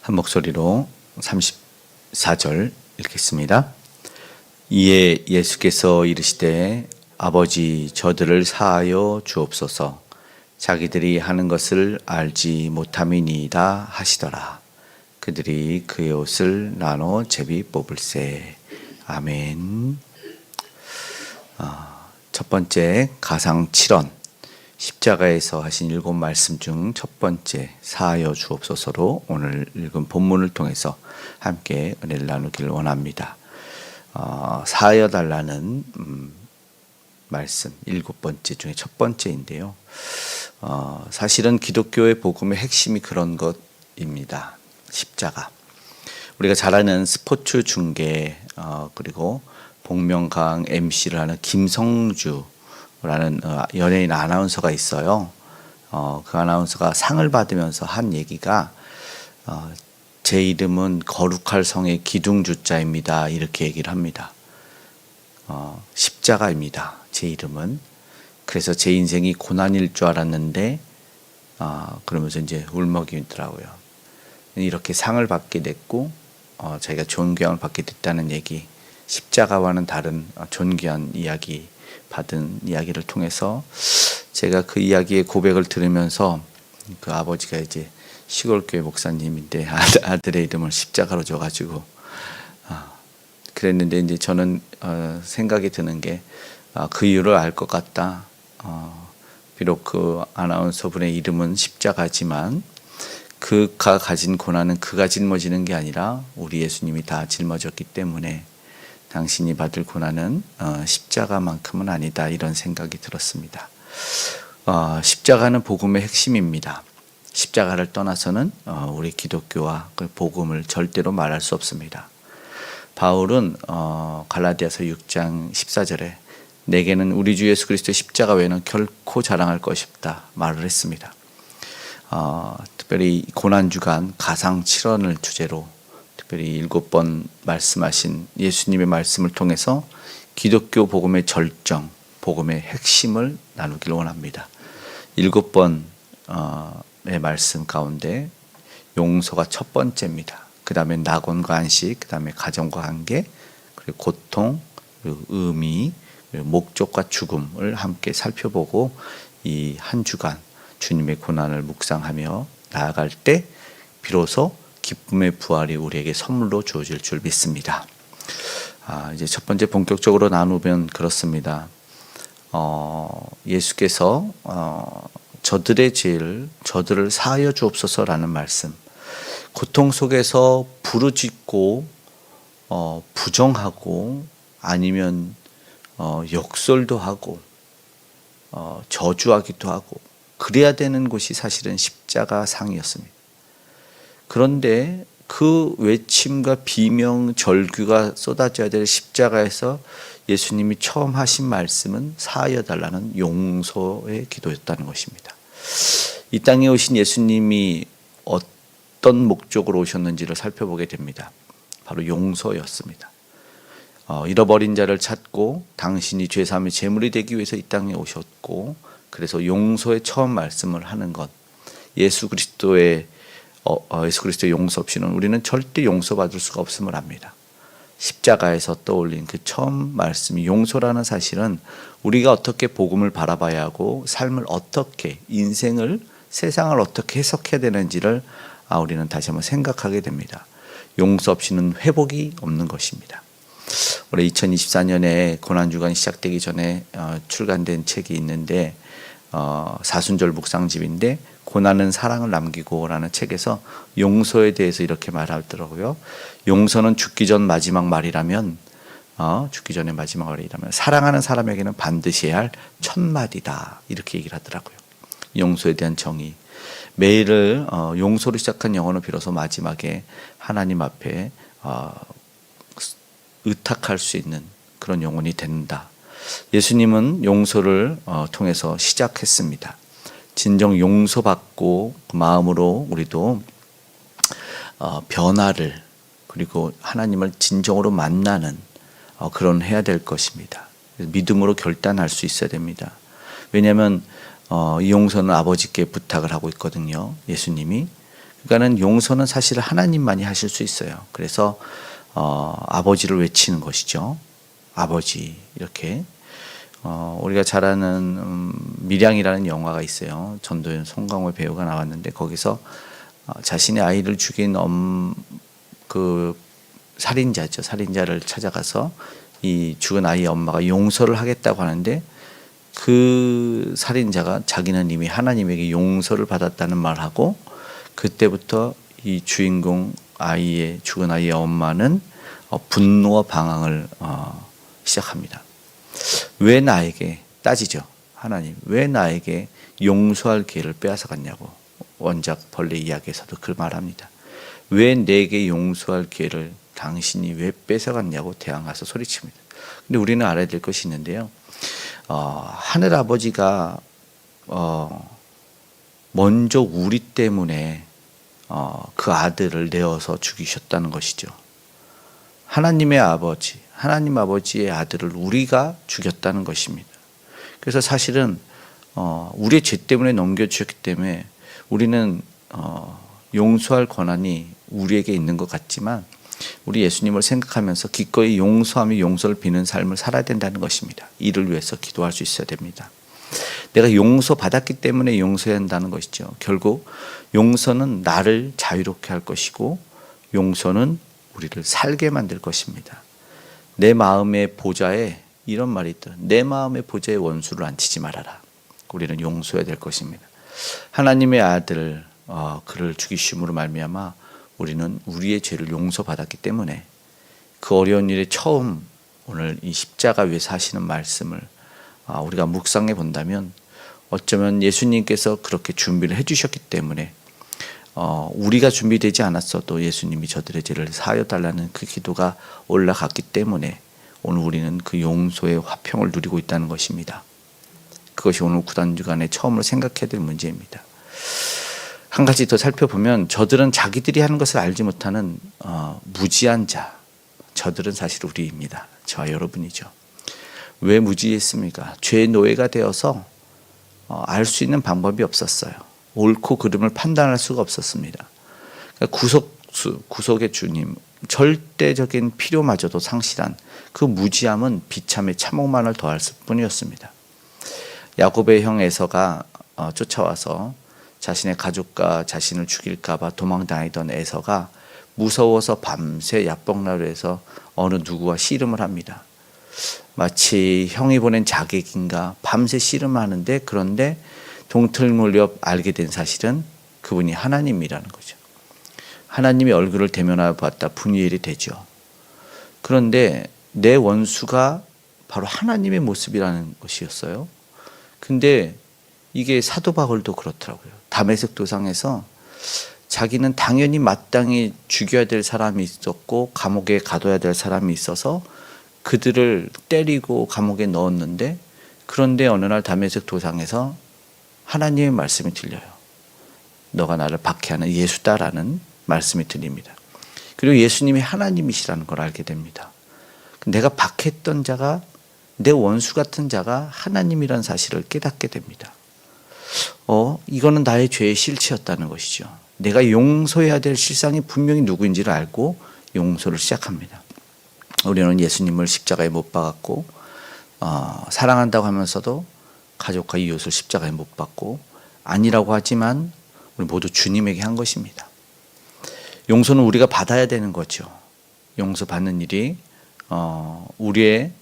한 목소리로 34절 읽겠습니다. 이에 예수께서 이르시되 아버지 저들을 사하여 주옵소서 자기들이 하는 것을 알지 못함이니이다 하시더라. 그들이 그의 옷을 나눠 제비 뽑을세. 아멘. 첫 번째 가상 7원 십자가에서 하신 7 말씀 중 첫 번째 사하여 주옵소서로 오늘 읽은 본문을 통해서 함께 은혜를 나누기를 원합니다. 사하여 달라는 말씀 7번째 중에 첫 번째인데요. 사실은 기독교의 복음의 핵심이 그런 것입니다. 십자가. 우리가 잘 아는 스포츠 중계 그리고 복면가왕 MC를 하는 김성주라는 연예인 아나운서가 있어요. 그 아나운서가 상을 받으면서 한 얘기가 제 이름은 거룩할 성의 기둥주자입니다. 이렇게 얘기를 합니다. 십자가입니다. 제 이름은. 그래서 제 인생이 고난일 줄 알았는데 그러면서 이제 울먹이더라고요. 이렇게 상을 받게 됐고 자기가 존귀함을 받게 됐다는 얘기, 십자가와는 다른 존귀한 이야기 받은 이야기를 통해서 제가 그 이야기의 고백을 들으면서 그 아버지가 이제 시골교회 목사님인데 아들의 이름을 십자가로 줘가지고 그랬는데 이제 저는 생각이 드는 게 그 이유를 알 것 같다. 비록 그 아나운서 분의 이름은 십자가지만 그가 가진 고난은 그가 짊어지는 게 아니라 우리 예수님이 다 짊어졌기 때문에 당신이 받을 고난은 십자가만큼은 아니다, 이런 생각이 들었습니다. 십자가는 복음의 핵심입니다. 십자가를 떠나서는 우리 기독교와 그 복음을 절대로 말할 수 없습니다. 바울은 갈라디아서 6장 14절에 내게는 우리 주 예수 그리스도의 십자가 외에는 결코 자랑할 것이 없다 말을 했습니다. 특별히 고난주간 가상 7원을 주제로 특별히 7번 말씀하신 예수님의 말씀을 통해서 기독교 복음의 절정, 복음의 핵심을 나누길 원합니다. 7번의 말씀 가운데 용서가 첫 번째입니다. 그 다음에 낙원과 안식, 그 다음에 가정과 관계, 그리고 고통, 그리고 의미, 그리고 목적과 죽음을 함께 살펴보고 이 한 주간 주님의 고난을 묵상하며 나아갈 때 비로소 기쁨의 부활이 우리에게 선물로 주어질 줄 믿습니다. 이제 첫 번째 본격적으로 나누면 그렇습니다. 예수께서 저들의 죄를 저들을 사하여 주옵소서라는 말씀. 고통 속에서 부르짖고 부정하고 아니면 욕설도 하고 저주하기도 하고 그래야 되는 곳이 사실은 십자가 상이었습니다. 그런데 그 외침과 비명 절규가 쏟아져야 될 십자가에서 예수님이 처음 하신 말씀은 사하여 달라는 용서의 기도였다는 것입니다. 이 땅에 오신 예수님이 어떤 목적으로 오셨는지를 살펴보게 됩니다. 바로 용서였습니다. 잃어버린 자를 찾고 당신이 죄사함의 제물이 되기 위해서 이 땅에 오셨고, 그래서 용서의 처음 말씀을 하는 것, 예수 그리스도의 용서 없이는 우리는 절대 용서받을 수가 없음을 압니다. 십자가에서 떠올린 그 처음 말씀이 용서라는 사실은 우리가 어떻게 복음을 바라봐야 하고 삶을 어떻게, 인생을, 세상을 어떻게 해석해야 되는지를 우리는 다시 한번 생각하게 됩니다. 용서 없이는 회복이 없는 것입니다. 올해 2024년에 고난주간이 시작되기 전에 출간된 책이 있는데 사순절 묵상집인데 고난은 사랑을 남기고라는 책에서 용서에 대해서 이렇게 말하더라고요. 용서는 죽기 전 마지막 말이라면 죽기 전에 마지막 말이라면 사랑하는 사람에게는 반드시 해야 할 첫마디다, 이렇게 얘기를 하더라고요. 용서에 대한 정의. 매일을 용서로 시작한 영혼은 비로소 마지막에 하나님 앞에 의탁할 수 있는 그런 영혼이 된다. 예수님은 용서를 통해서 시작했습니다. 진정 용서받고 그 마음으로 우리도 변화를, 그리고 하나님을 진정으로 만나는 그런 해야 될 것입니다. 믿음으로 결단할 수 있어야 됩니다. 왜냐하면 이 용서는 아버지께 부탁을 하고 있거든요. 예수님이. 그러니까는 용서는 사실 하나님만이 하실 수 있어요. 그래서 아버지를 외치는 것이죠. 아버지 이렇게. 우리가 잘 아는 밀양이라는 영화가 있어요. 전도연 송강호 배우가 나왔는데 거기서 자신의 아이를 죽인 그 살인자죠. 살인자를 찾아가서 이 죽은 아이의 엄마가 용서를 하겠다고 하는데 그 살인자가 자기는 이미 하나님에게 용서를 받았다는 말을 하고 그때부터 이 주인공 죽은 아이의 엄마는 분노와 방황을 시작합니다. 왜 나에게 따지죠. 하나님 왜 나에게 용서할 기회를 빼앗아갔냐고 원작 벌레 이야기에서도 그 말합니다. 왜 내게 용서할 기회를 당신이 왜 뺏어갔냐고 대항해서 소리칩니다. 근데 우리는 알아야 될 것이 있는데요. 하늘 아버지가 먼저 우리 때문에 그 아들을 내어서 죽이셨다는 것이죠. 하나님 아버지의 아들을 우리가 죽였다는 것입니다. 그래서 사실은 우리의 죄 때문에 넘겨주셨기 때문에 우리는 용서할 권한이 우리에게 있는 것 같지만 우리 예수님을 생각하면서 기꺼이 용서하며 용서를 비는 삶을 살아야 된다는 것입니다. 이를 위해서 기도할 수 있어야 됩니다. 내가 용서받았기 때문에 용서해야 한다는 것이죠. 결국 용서는 나를 자유롭게 할 것이고 용서는 우리를 살게 만들 것입니다. 내 마음의 보좌에 이런 말이 있다. 내 마음의 보좌에 원수를 앉히지 말아라. 우리는 용서해야 될 것입니다. 하나님의 아들 그를 죽이심으로 말미암아 우리는 우리의 죄를 용서받았기 때문에 그 어려운 일에 처음 오늘 이 십자가 위에서 하시는 말씀을 우리가 묵상해 본다면 어쩌면 예수님께서 그렇게 준비를 해주셨기 때문에 우리가 준비되지 않았어도 예수님이 저들의 죄를 사하여 달라는 그 기도가 올라갔기 때문에 오늘 우리는 그 용서의 화평을 누리고 있다는 것입니다. 그것이 오늘 구단주간에 처음으로 생각해야 될 문제입니다. 한 가지 더 살펴보면 저들은 자기들이 하는 것을 알지 못하는 무지한 자, 저들은 사실 우리입니다. 저와 여러분이죠. 왜 무지했습니까? 죄의 노예가 되어서 알 수 있는 방법이 없었어요. 옳고 그름을 판단할 수가 없었습니다. 그러니까 구속의 주님, 절대적인 필요마저도 상실한 그 무지함은 비참에 참혹만을 더할 뿐이었습니다. 야곱의 형 에서가 쫓아와서 자신의 가족과 자신을 죽일까 봐 도망다니던 에서가 무서워서 밤새 야복나루에서 어느 누구와 씨름을 합니다. 마치 형이 보낸 자객인가 밤새 씨름하는데 그런데 동틀무렵 알게 된 사실은 그분이 하나님이라는 거죠. 하나님의 얼굴을 대면하여 봤다 분이엘이 되죠. 그런데 내 원수가 바로 하나님의 모습이라는 것이었어요. 근데 이게 사도 바울도 그렇더라고요. 다메섹 도상에서 자기는 당연히 마땅히 죽여야 될 사람이 있었고 감옥에 가둬야 될 사람이 있어서 그들을 때리고 감옥에 넣었는데 그런데 어느 날 다메섹 도상에서 하나님의 말씀이 들려요. 너가 나를 박해하는 예수다라는 말씀이 들립니다. 그리고 예수님이 하나님이시라는 걸 알게 됩니다. 내가 박했던 자가 내 원수 같은 자가 하나님이라는 사실을 깨닫게 됩니다. 이거는 나의 죄의 실체였다는 것이죠. 내가 용서해야 될 실상이 분명히 누구인지를 알고 용서를 시작합니다. 우리는 예수님을 십자가에 못 박았고 사랑한다고 하면서도 가족과 이웃을 십자가에 못 박고 아니라고 하지만 우리 모두 주님에게 한 것입니다. 용서는 우리가 받아야 되는 거죠. 용서받는 일이 우리의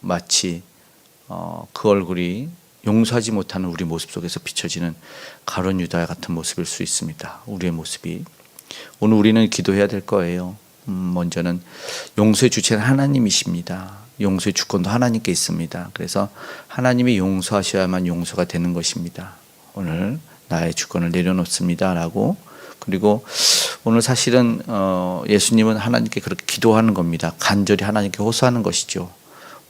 마치 그 얼굴이 용서하지 못하는 우리 모습 속에서 비춰지는 가룟 유다 같은 모습일 수 있습니다. 우리의 모습이. 오늘 우리는 기도해야 될 거예요. 먼저는 용서의 주체는 하나님이십니다. 용서의 주권도 하나님께 있습니다. 그래서 하나님이 용서하셔야만 용서가 되는 것입니다. 오늘 나의 주권을 내려놓습니다 라고. 그리고 오늘 사실은 예수님은 하나님께 그렇게 기도하는 겁니다. 간절히 하나님께 호소하는 것이죠.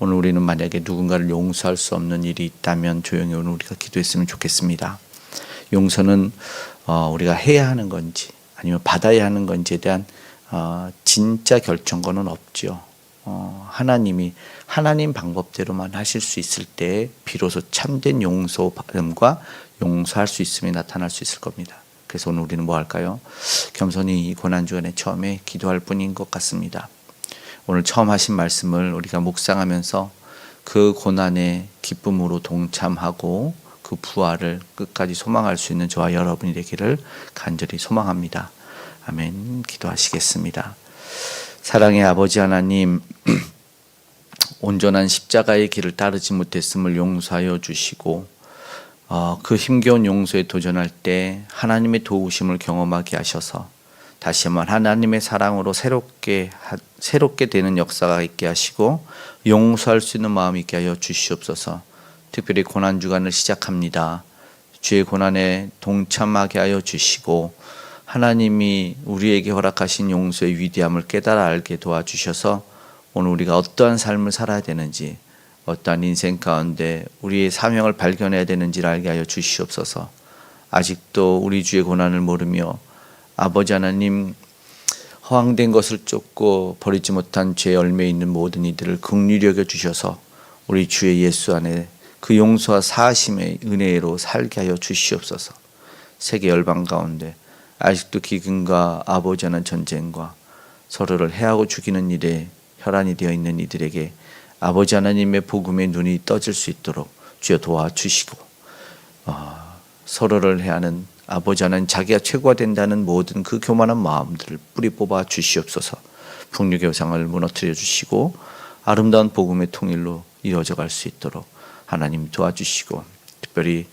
오늘 우리는 만약에 누군가를 용서할 수 없는 일이 있다면 조용히 오늘 우리가 기도했으면 좋겠습니다. 용서는 우리가 해야 하는 건지 아니면 받아야 하는 건지에 대한 진짜 결정권은 없죠. 하나님이 하나님 방법대로만 하실 수 있을 때 비로소 참된 용서받음과 용서할 수 있음이 나타날 수 있을 겁니다. 그래서 오늘 우리는 뭐 할까요? 겸손히 이 고난주간에 처음에 기도할 뿐인 것 같습니다. 오늘 처음 하신 말씀을 우리가 묵상하면서 그 고난의 기쁨으로 동참하고 그 부활을 끝까지 소망할 수 있는 저와 여러분이 되기를 간절히 소망합니다. 아멘. 기도하시겠습니다. 사랑의 아버지 하나님, 온전한 십자가의 길을 따르지 못했음을 용서하여 주시고 그 힘겨운 용서에 도전할 때 하나님의 도우심을 경험하게 하셔서 다시 한번 하나님의 사랑으로 새롭게 되는 역사가 있게 하시고 용서할 수 있는 마음이 있게 하여 주시옵소서. 특별히 고난주간을 시작합니다. 주의 고난에 동참하게 하여 주시고 하나님이 우리에게 허락하신 용서의 위대함을 깨달아 알게 도와주셔서 오늘 우리가 어떠한 삶을 살아야 되는지, 어떠한 인생 가운데 우리의 사명을 발견해야 되는지를 알게 하여 주시옵소서. 아직도 우리 주의 고난을 모르며 아버지 하나님, 허황된 것을 쫓고 버리지 못한 죄 열매에 있는 모든 이들을 긍휼히 여겨 주셔서 우리 주의 예수 안에 그 용서와 사하심의 은혜로 살게 하여 주시옵소서. 세계 열방 가운데 아직도 기근과 아버지 하나님 전쟁과 서로를 해하고 죽이는 일에 혈안이 되어 있는 이들에게 아버지 하나님의 복음의 눈이 떠질 수 있도록 주여 도와주시고 서로를 해하는 아버지 하나님, 자기가 최고가 된다는 모든 그 교만한 마음들을 뿌리 뽑아 주시옵소서. 북녘의 우상을 무너뜨려 주시고 아름다운 복음의 통일로 이루어져 갈 수 있도록 하나님 도와주시고, 특별히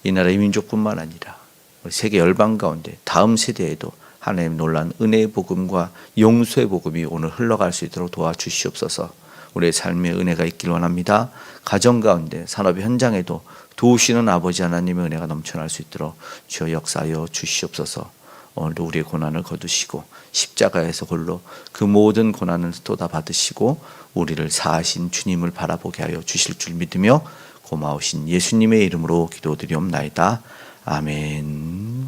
이 나라의 민족뿐만 아니라 우리 세계 열방 가운데 다음 세대에도 하나님 놀란 은혜의 복음과 용서의 복음이 오늘 흘러갈 수 있도록 도와주시옵소서. 우리의 삶에 은혜가 있길 원합니다. 가정 가운데 산업 현장에도 도우시는 아버지 하나님의 은혜가 넘쳐날 수 있도록 주여 역사하여 주시옵소서. 오늘도 우리의 고난을 거두시고 십자가에서 홀로 그 모든 고난을 쏟아 받으시고 우리를 사하신 주님을 바라보게 하여 주실 줄 믿으며 고마우신 예수님의 이름으로 기도드리옵나이다. 아멘.